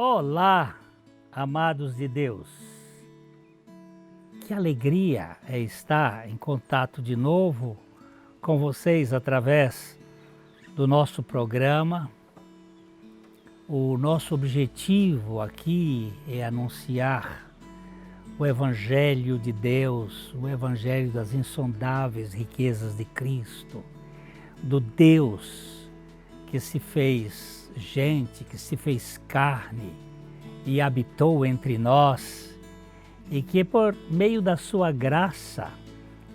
Olá, amados de Deus. Que alegria é estar em contato de novo com vocês através do nosso programa. O nosso objetivo aqui é anunciar o Evangelho de Deus, o Evangelho das insondáveis riquezas de Cristo, do Deus que se fez gente, que se fez carne e habitou entre nós, e que por meio da sua graça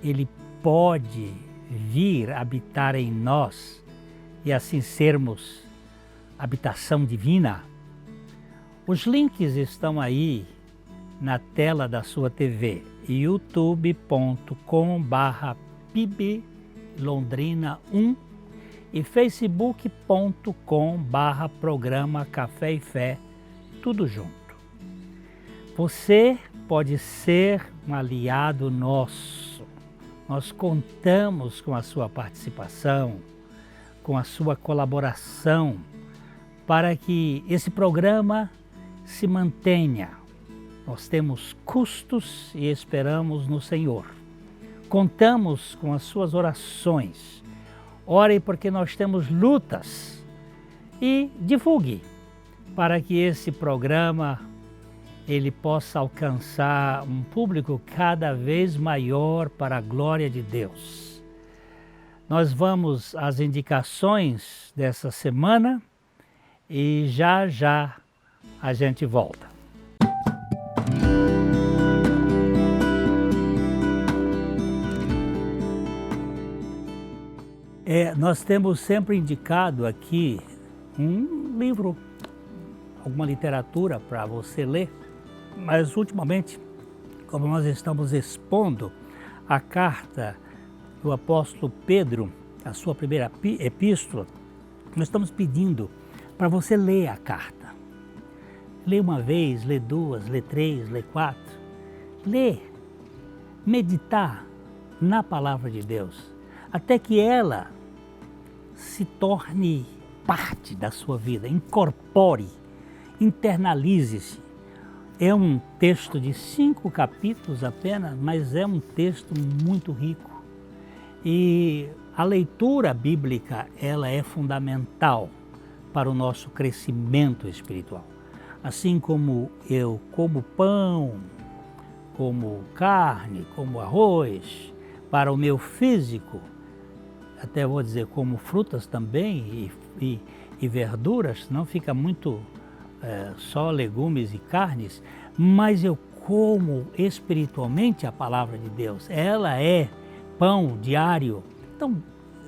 Ele pode vir habitar em nós e assim sermos habitação divina. Os links estão aí na tela da sua TV, youtube.com/PIBLondrina1 e facebook.com/programa Café e Fé, tudo junto. Você pode ser um aliado nosso. Nós contamos com a sua participação, com a sua colaboração, para que esse programa se mantenha. Nós temos custos e esperamos no Senhor. Contamos com as suas orações. Ore porque nós temos lutas e divulgue para que esse programa ele possa alcançar um público cada vez maior para a glória de Deus. Nós vamos às indicações dessa semana e já a gente volta. Nós temos sempre indicado aqui um livro, alguma literatura para você ler, mas ultimamente, como nós estamos expondo a carta do apóstolo Pedro, a sua primeira epístola, nós estamos pedindo para você ler a carta. Lê uma vez, lê duas, lê três, lê quatro. Lê, meditar na palavra de Deus, até que ela se torne parte da sua vida, incorpore, internalize-se. É um texto de 5 capítulos apenas, mas é um texto muito rico. E a leitura bíblica, ela é fundamental para o nosso crescimento espiritual. Assim como eu como pão, como carne, como arroz, para o meu físico, até vou dizer como frutas também e verduras, não fica muito só legumes e carnes, mas eu como espiritualmente a palavra de Deus, ela é pão diário. Então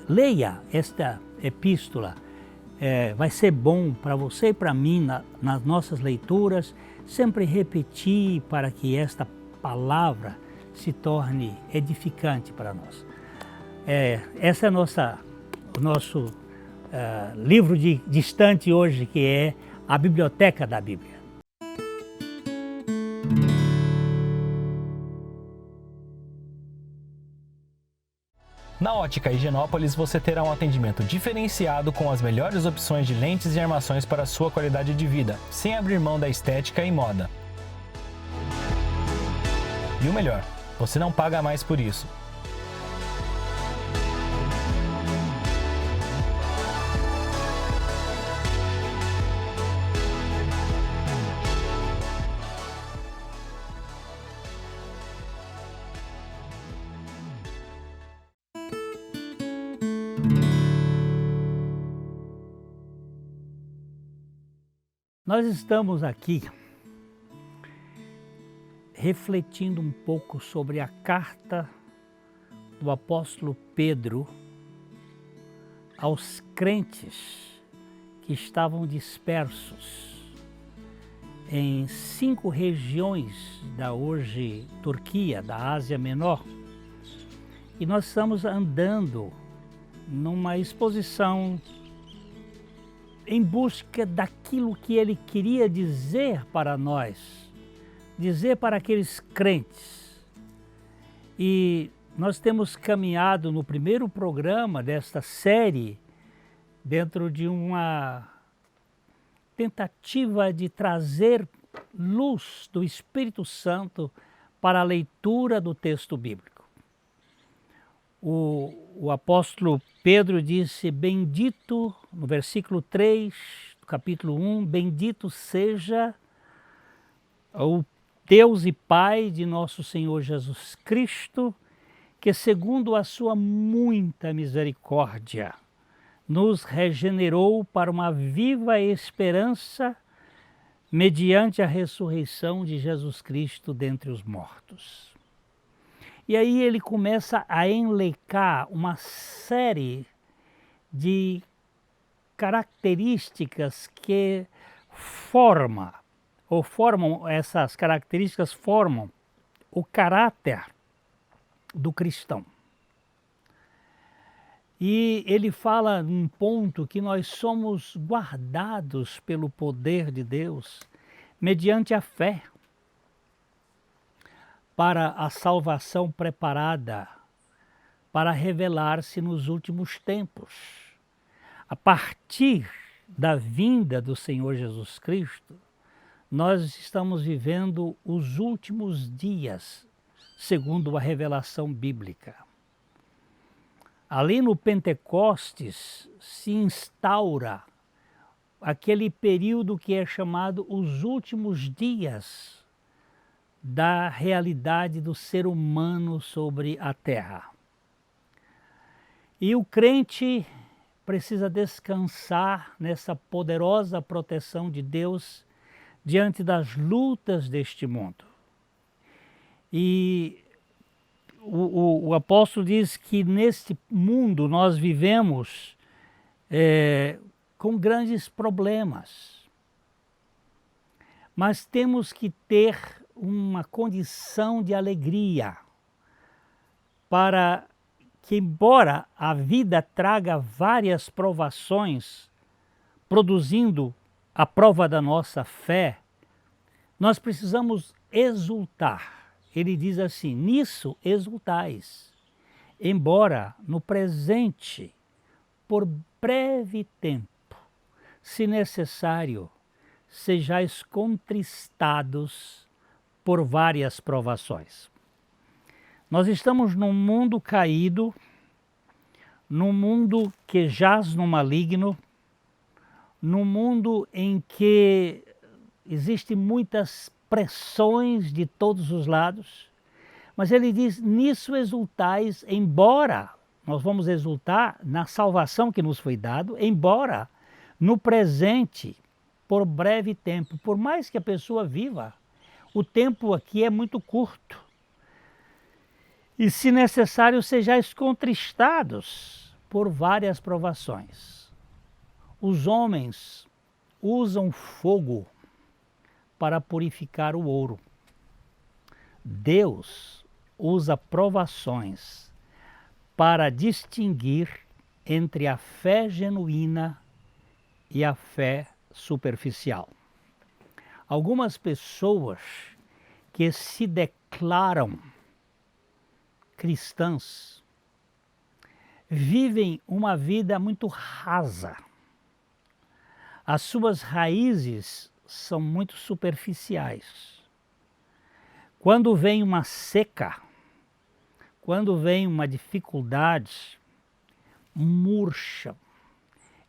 leia esta epístola, vai ser bom para você e para mim nas nossas leituras, sempre repetir para que esta palavra se torne edificante para nós. Esse é o nosso livro de estante hoje, que é a Biblioteca da Bíblia. Na Ótica Higienópolis você terá um atendimento diferenciado com as melhores opções de lentes e armações para a sua qualidade de vida, sem abrir mão da estética e moda. E o melhor, você não paga mais por isso. Nós estamos aqui refletindo um pouco sobre a carta do apóstolo Pedro aos crentes que estavam dispersos em 5 regiões da hoje Turquia, da Ásia Menor. E nós estamos andando numa exposição em busca daquilo que ele queria dizer para nós, dizer para aqueles crentes. E nós temos caminhado no primeiro programa desta série dentro de uma tentativa de trazer luz do Espírito Santo para a leitura do texto bíblico. O apóstolo Pedro disse, bendito, no versículo 3 do capítulo 1, bendito seja o Deus e Pai de nosso Senhor Jesus Cristo, que segundo a sua muita misericórdia, nos regenerou para uma viva esperança mediante a ressurreição de Jesus Cristo dentre os mortos. E aí ele começa a elencar uma série de características que formam o caráter do cristão. E ele fala num ponto que nós somos guardados pelo poder de Deus mediante a fé para a salvação preparada para revelar-se nos últimos tempos. A partir da vinda do Senhor Jesus Cristo, nós estamos vivendo os últimos dias, segundo a revelação bíblica. Ali no Pentecostes se instaura aquele período que é chamado os últimos dias da realidade do ser humano sobre a terra. E o crente precisa descansar nessa poderosa proteção de Deus diante das lutas deste mundo. E o apóstolo diz que neste mundo nós vivemos com grandes problemas, mas temos que ter uma condição de alegria para que, embora a vida traga várias provações, produzindo a prova da nossa fé, nós precisamos exultar. Ele diz assim, nisso exultais, embora no presente, por breve tempo, se necessário, sejais contristados por várias provações. Nós estamos num mundo caído, num mundo que jaz no maligno, num mundo em que existem muitas pressões de todos os lados, mas ele diz, nisso exultais, embora, nós vamos exultar na salvação que nos foi dado, embora no presente, por breve tempo, por mais que a pessoa viva, o tempo aqui é muito curto. E se necessário, sejais contristados por várias provações. Os homens usam fogo para purificar o ouro. Deus usa provações para distinguir entre a fé genuína e a fé superficial. Algumas pessoas que se declaram cristãs vivem uma vida muito rasa. As suas raízes são muito superficiais. Quando vem uma seca, quando vem uma dificuldade, murcham.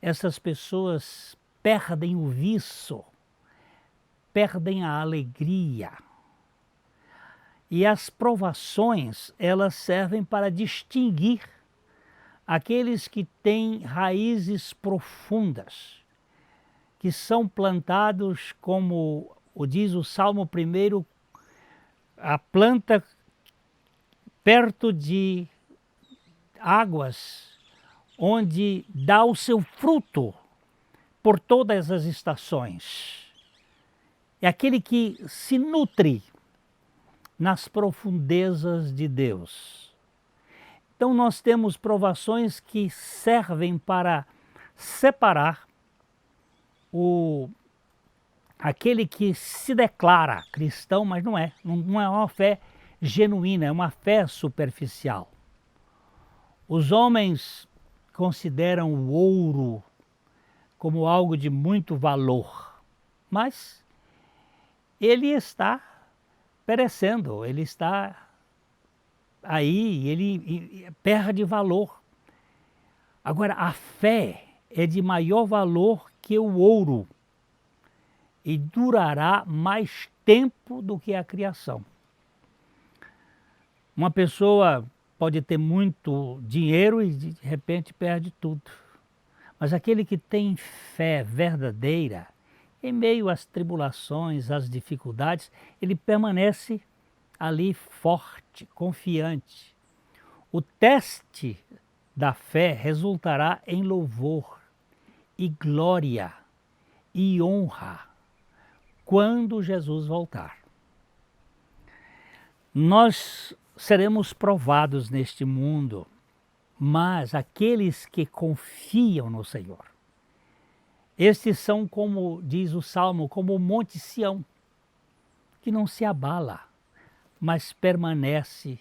Essas pessoas perdem o viço, perdem a alegria. E as provações, elas servem para distinguir aqueles que têm raízes profundas, que são plantados, como diz o Salmo 1, a planta perto de águas, onde dá o seu fruto por todas as estações. É aquele que se nutre nas profundezas de Deus. Então nós temos provações que servem para separar aquele que se declara cristão, mas não é uma fé genuína, é uma fé superficial. Os homens consideram o ouro como algo de muito valor. mas ele está perecendo, ele está aí, ele perde valor. Agora, a fé é de maior valor que o ouro e durará mais tempo do que a criação. Uma pessoa pode ter muito dinheiro e de repente perde tudo. Mas aquele que tem fé verdadeira, em meio às tribulações, às dificuldades, ele permanece ali forte, confiante. O teste da fé resultará em louvor e glória e honra quando Jesus voltar. Nós seremos provados neste mundo, mas aqueles que confiam no Senhor, estes são, como diz o Salmo, como o Monte Sião, que não se abala, mas permanece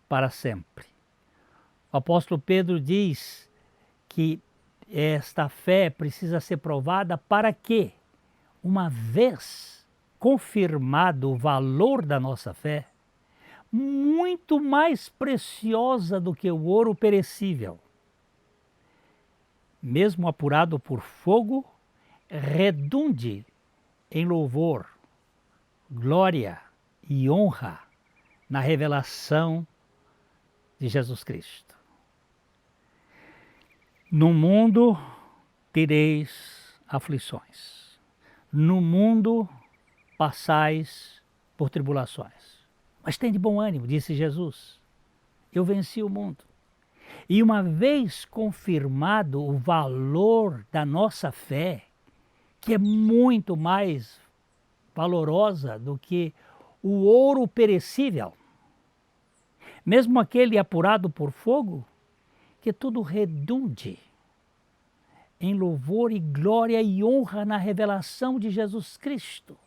para sempre. O apóstolo Pedro diz que esta fé precisa ser provada para que, uma vez confirmado o valor da nossa fé, muito mais preciosa do que o ouro perecível, mesmo apurado por fogo, redunde em louvor, glória e honra na revelação de Jesus Cristo. No mundo tereis aflições, no mundo passais por tribulações. Mas tem de bom ânimo, disse Jesus, eu venci o mundo. E uma vez confirmado o valor da nossa fé, que é muito mais valorosa do que o ouro perecível, mesmo aquele apurado por fogo, que tudo redunde em louvor e glória e honra na revelação de Jesus Cristo.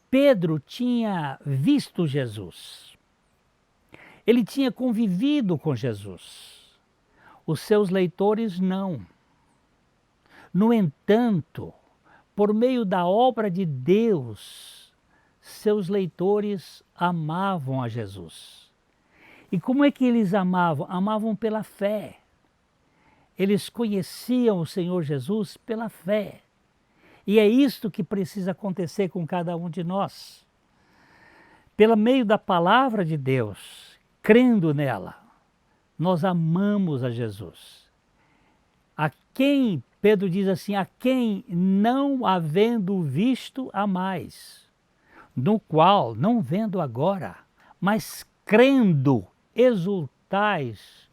Pedro tinha visto Jesus, ele tinha convivido com Jesus, os seus leitores não. No entanto, por meio da obra de Deus, seus leitores amavam a Jesus. E como é que eles amavam? Amavam pela fé. Eles conheciam o Senhor Jesus pela fé. E é isto que precisa acontecer com cada um de nós. Pelo meio da palavra de Deus, crendo nela, nós amamos a Jesus. A quem, Pedro diz assim, a quem não havendo visto amais, no qual, não vendo agora, mas crendo, exultais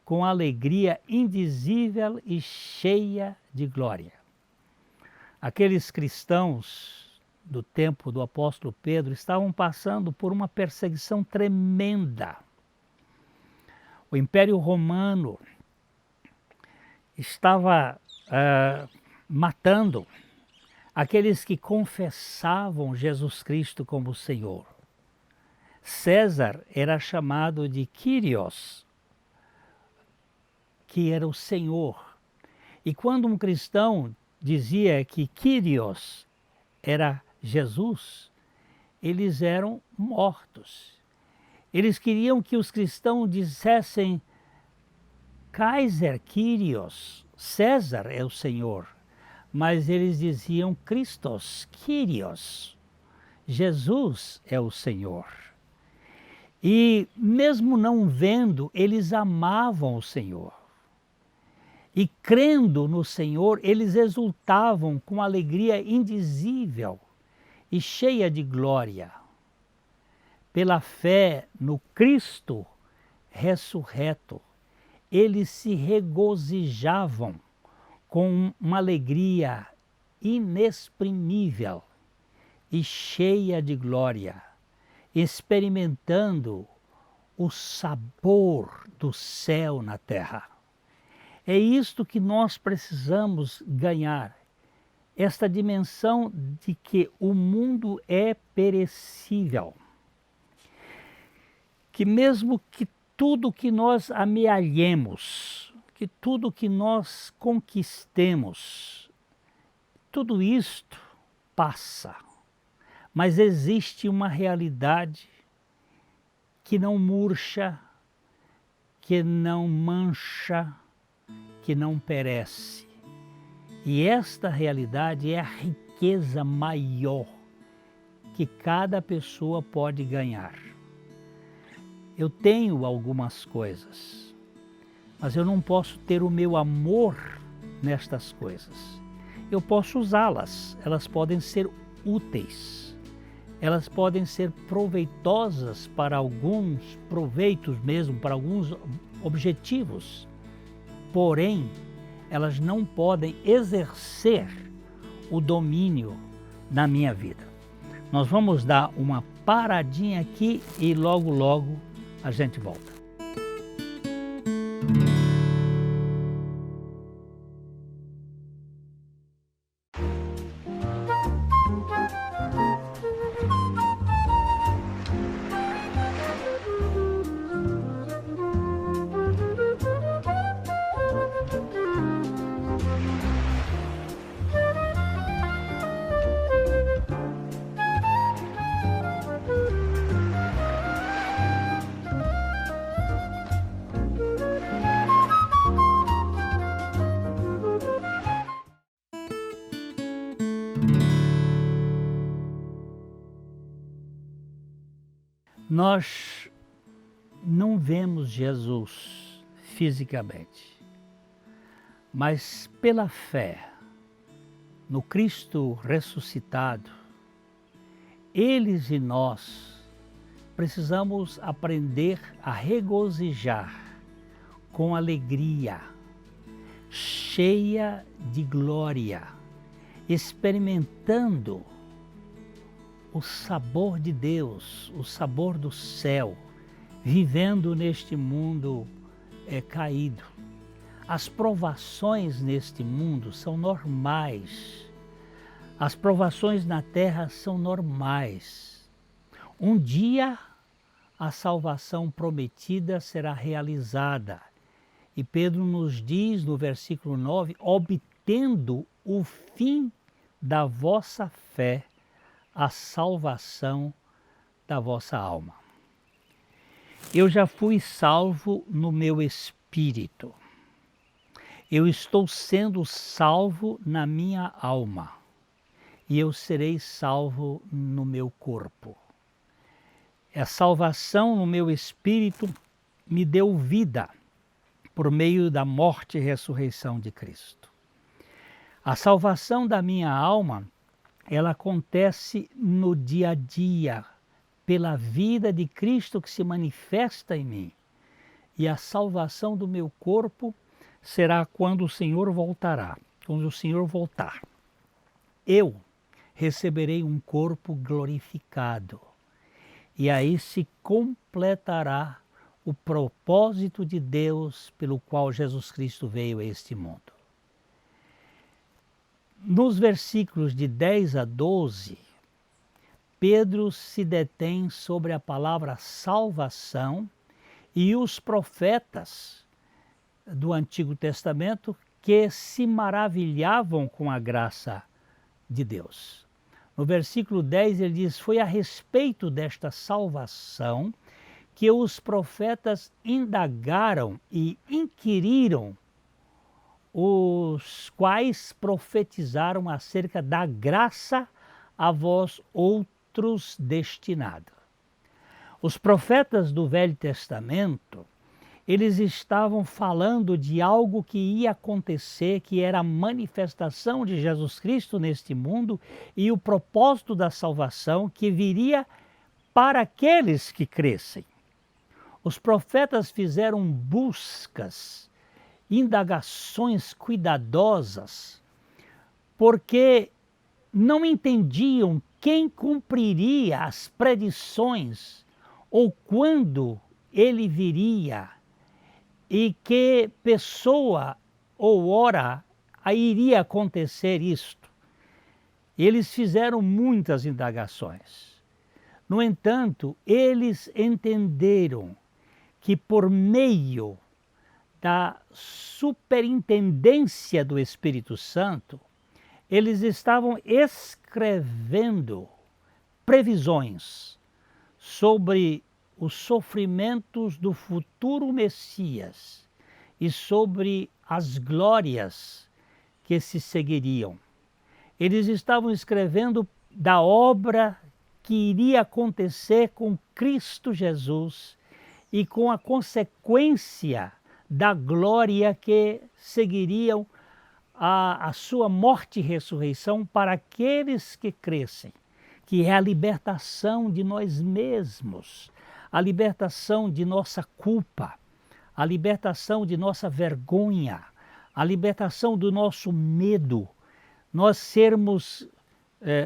com alegria indizível e cheia de glória. Aqueles cristãos do tempo do apóstolo Pedro estavam passando por uma perseguição tremenda. O Império Romano estava matando aqueles que confessavam Jesus Cristo como Senhor. César era chamado de Kyrios, que era o Senhor. E quando um cristão dizia que Kyrios era Jesus, eles eram mortos. Eles queriam que os cristãos dissessem Kaiser Kyrios, César é o Senhor, mas eles diziam Christos Kyrios, Jesus é o Senhor. E mesmo não vendo, eles amavam o Senhor. E crendo no Senhor, eles exultavam com alegria indizível e cheia de glória. Pela fé no Cristo ressurreto, eles se regozijavam com uma alegria inexprimível e cheia de glória, experimentando o sabor do céu na terra. É isto que nós precisamos ganhar, esta dimensão de que o mundo é perecível, que mesmo que tudo que nós amealhemos, que tudo que nós conquistemos, tudo isto passa, mas existe uma realidade que não murcha, que não mancha, que não perece. E esta realidade é a riqueza maior que cada pessoa pode ganhar. Eu tenho algumas coisas, mas eu não posso ter o meu amor nestas coisas. Eu posso usá-las, elas podem ser úteis, elas podem ser proveitosas para alguns proveitos mesmo, para alguns objetivos. Porém, elas não podem exercer o domínio na minha vida. Nós vamos dar uma paradinha aqui e logo, logo a gente volta. Nós não vemos Jesus fisicamente, mas pela fé no Cristo ressuscitado, eles e nós precisamos aprender a regozijar com alegria, cheia de glória, experimentando o sabor de Deus, o sabor do céu, vivendo neste mundo caído. As provações neste mundo são normais. As provações na terra são normais. Um dia a salvação prometida será realizada. E Pedro nos diz no versículo 9, obtendo o fim da vossa fé, a salvação da vossa alma. Eu já fui salvo no meu espírito. Eu estou sendo salvo na minha alma. E eu serei salvo no meu corpo. A salvação no meu espírito me deu vida por meio da morte e ressurreição de Cristo. A salvação da minha alma, ela acontece no dia a dia, pela vida de Cristo que se manifesta em mim. E a salvação do meu corpo será quando o Senhor voltará, quando o Senhor voltar. Eu receberei um corpo glorificado. E aí se completará o propósito de Deus pelo qual Jesus Cristo veio a este mundo. Nos versículos de 10 a 12, Pedro se detém sobre a palavra salvação e os profetas do Antigo Testamento que se maravilhavam com a graça de Deus. No versículo 10 ele diz, foi a respeito desta salvação que os profetas indagaram e inquiriram, os quais profetizaram acerca da graça a vós outros destinada. Os profetas do Velho Testamento, eles estavam falando de algo que ia acontecer, que era a manifestação de Jesus Cristo neste mundo e o propósito da salvação que viria para aqueles que crescem. Os profetas fizeram buscas, indagações cuidadosas, porque não entendiam quem cumpriria as predições ou quando ele viria e que pessoa ou hora iria acontecer isto. Eles fizeram muitas indagações. No entanto, eles entenderam que por meio da superintendência do Espírito Santo, eles estavam escrevendo previsões sobre os sofrimentos do futuro Messias e sobre as glórias que se seguiriam. Eles estavam escrevendo da obra que iria acontecer com Cristo Jesus e com a consequência da glória que seguiriam a sua morte e ressurreição para aqueles que crescem, que é a libertação de nós mesmos, a libertação de nossa culpa, a libertação de nossa vergonha, a libertação do nosso medo, nós sermos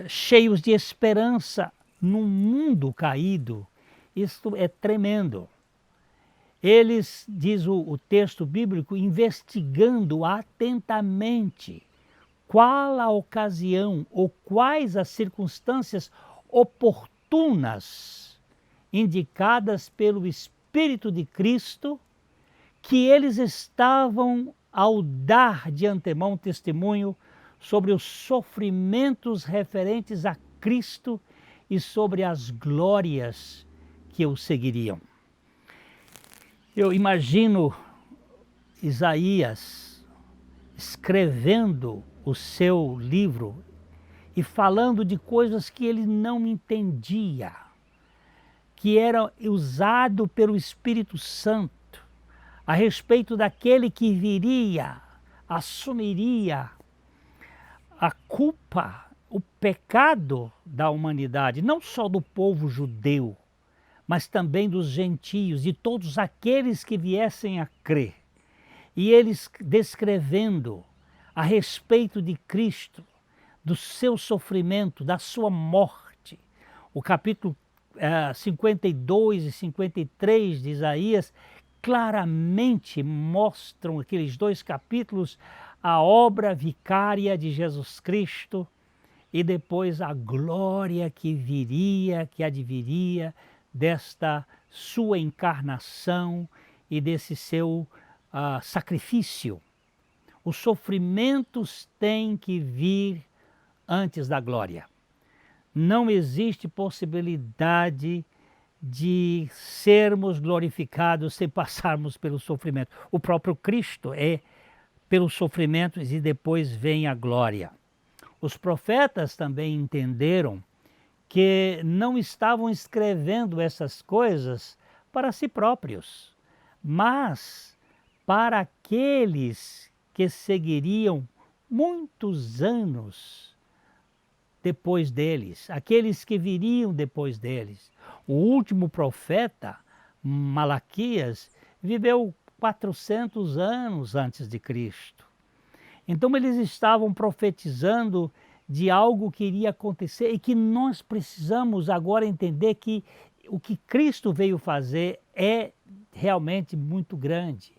cheios de esperança num mundo caído. Isto é tremendo. Eles, diz o texto bíblico, investigando atentamente qual a ocasião ou quais as circunstâncias oportunas indicadas pelo Espírito de Cristo, que eles estavam, ao dar de antemão testemunho sobre os sofrimentos referentes a Cristo e sobre as glórias que o seguiriam. Eu imagino Isaías escrevendo o seu livro e falando de coisas que ele não entendia, que era usado pelo Espírito Santo a respeito daquele que viria, assumiria a culpa, o pecado da humanidade, não só do povo judeu, mas também dos gentios, de todos aqueles que viessem a crer. E eles descrevendo a respeito de Cristo, do seu sofrimento, da sua morte. O capítulo 52 e 53 de Isaías claramente mostram, aqueles dois capítulos, a obra vicária de Jesus Cristo e depois a glória que viria, que adviria desta sua encarnação e desse seu sacrifício. Os sofrimentos têm que vir antes da glória. Não existe possibilidade de sermos glorificados sem passarmos pelo sofrimento. O próprio Cristo é pelos sofrimentos e depois vem a glória. Os profetas também entenderam que não estavam escrevendo essas coisas para si próprios, mas para aqueles que seguiriam muitos anos depois deles, aqueles que viriam depois deles. O último profeta, Malaquias, viveu 400 anos antes de Cristo. Então eles estavam profetizando de algo que iria acontecer e que nós precisamos agora entender que o que Cristo veio fazer é realmente muito grande.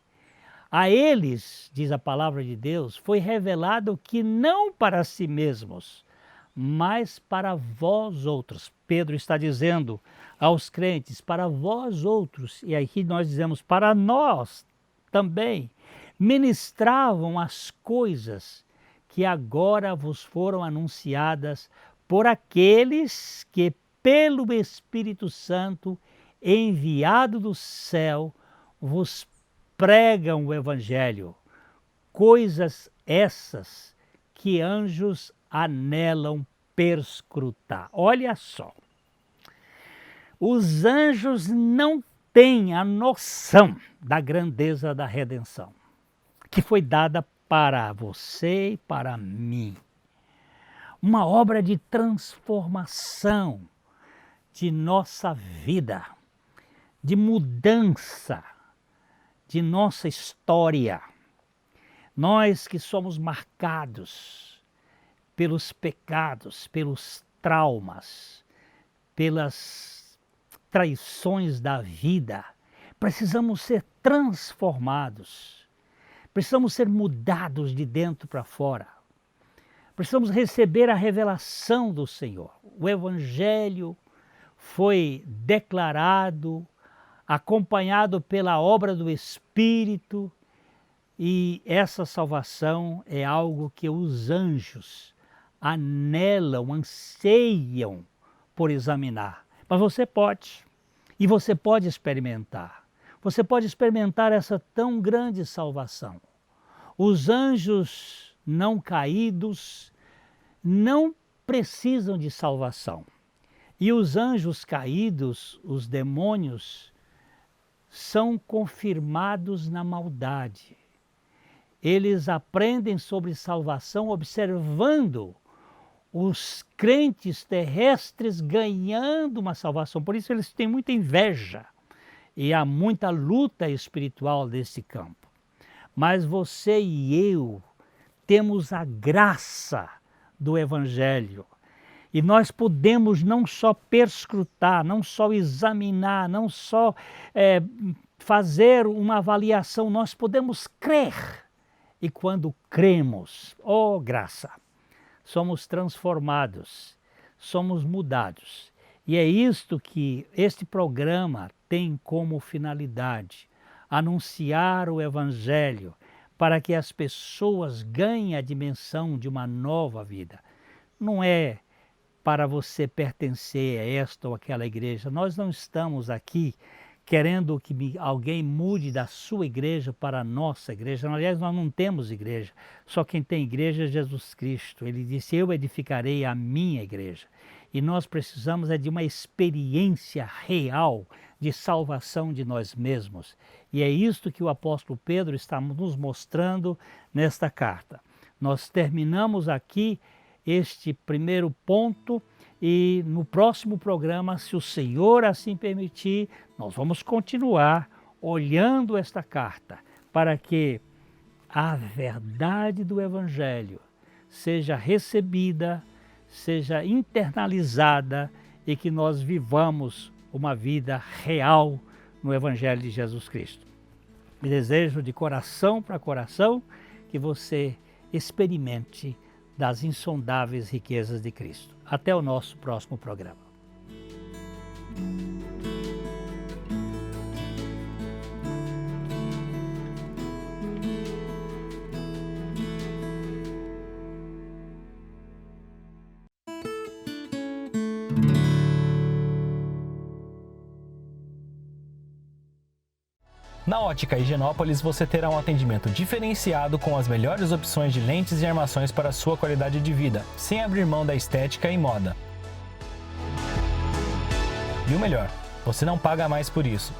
A eles, diz a palavra de Deus, foi revelado que não para si mesmos, mas para vós outros. Pedro está dizendo aos crentes, para vós outros, e aqui nós dizemos para nós também, ministravam as coisas que agora vos foram anunciadas por aqueles que, pelo Espírito Santo, enviado do céu, vos pregam o Evangelho. Coisas essas que anjos anelam perscrutar. Olha só, os anjos não têm a noção da grandeza da redenção, que foi dada para você e para mim. Uma obra de transformação de nossa vida, de mudança de nossa história. Nós que somos marcados pelos pecados, pelos traumas, pelas traições da vida, precisamos ser transformados. Precisamos ser mudados de dentro para fora. Precisamos receber a revelação do Senhor. O Evangelho foi declarado, acompanhado pela obra do Espírito, e essa salvação é algo que os anjos anelam, anseiam por examinar. Mas você pode, e você pode experimentar. Você pode experimentar essa tão grande salvação. Os anjos não caídos não precisam de salvação. E os anjos caídos, os demônios, são confirmados na maldade. Eles aprendem sobre salvação observando os crentes terrestres ganhando uma salvação. Por isso eles têm muita inveja e há muita luta espiritual nesse campo. Mas você e eu temos a graça do Evangelho. E nós podemos não só perscrutar, não só examinar, não só fazer uma avaliação, nós podemos crer. E quando cremos, oh graça, somos transformados, somos mudados. E é isto que este programa tem como finalidade, anunciar o Evangelho para que as pessoas ganhem a dimensão de uma nova vida. Não é para você pertencer a esta ou aquela igreja. Nós não estamos aqui querendo que alguém mude da sua igreja para a nossa igreja. Aliás, nós não temos igreja. Só quem tem igreja é Jesus Cristo. Ele disse, eu edificarei a minha igreja. E nós precisamos de uma experiência real de salvação de nós mesmos. E é isto que o apóstolo Pedro está nos mostrando nesta carta. Nós terminamos aqui este primeiro ponto e no próximo programa, se o Senhor assim permitir, nós vamos continuar olhando esta carta para que a verdade do Evangelho seja recebida, seja internalizada e que nós vivamos uma vida real no Evangelho de Jesus Cristo. Me desejo de coração para coração que você experimente das insondáveis riquezas de Cristo. Até o nosso próximo programa. Na Ótica Higienópolis você terá um atendimento diferenciado com as melhores opções de lentes e armações para a sua qualidade de vida, sem abrir mão da estética e moda. E o melhor, você não paga mais por isso.